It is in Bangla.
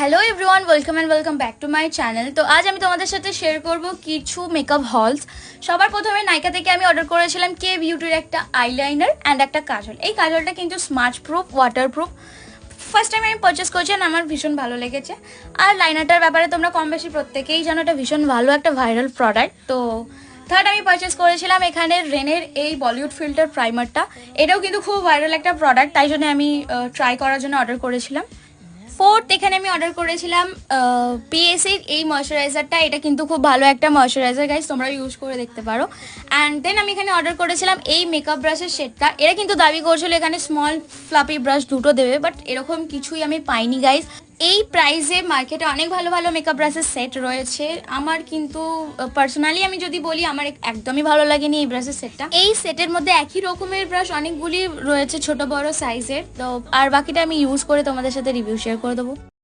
Hello everyone, welcome back to my channel. তো আজ আমি তোমাদের সাথে শেয়ার করব কিছু মেকআপ হলস। সবার প্রথমে নাইকা থেকে আমি অর্ডার করেছিলাম কে বিউটির একটা আইলাইনার অ্যান্ড একটা কাজল। এই কাজলটা কিন্তু smart proof, water proof. First time আমি পারচেস করেছি, আমার ভীষণ ভালো লেগেছে। আর লাইনারটার ব্যাপারে তোমরা কম বেশি প্রত্যেকেই জানো, এটা ভীষণ ভালো একটা ভাইরাল প্রোডাক্ট। তো থার্ড আমি পারচেস করেছিলাম এখানে রেনের এই বলিউড ফিল্টার প্রাইমারটা। এটাও কিন্তু খুব ভাইরাল একটা প্রোডাক্ট, তাই জন্য আমি ট্রাই করার জন্য অর্ডার করেছিলাম। ফোর্থ এখানে আমি অর্ডার করেছিলাম পিএসির এই ময়শ্চারাইজারটা। এটা কিন্তু খুব ভালো একটা ময়শ্চারাইজার গাইস, তোমরা ইউজ করে দেখতে পারো। অ্যান্ড দেন আমি এখানে অর্ডার করেছিলাম এই মেকআপ ব্রাশের সেটটা। এরা কিন্তু দাবি করছিল এখানে স্মল ফ্লাপি ব্রাশ দুটো দেবে, বাট এরকম কিছুই আমি পাইনি গাইস। এই প্রাইসে মার্কেটে অনেক ভালো ভালো মেকআপ ব্রাশের সেট রয়েছে। আমার কিন্তু পার্সোনালি আমি যদি বলি, আমার একদমই ভালো লাগেনি এই ব্রাশের সেটটা। এই সেটের মধ্যে একই রকমের ব্রাশ অনেকগুলি রয়েছে ছোট বড় সাইজের। তো আর বাকিটা আমি ইউজ করে তোমাদের সাথে রিভিউ শেয়ার করে দেবো।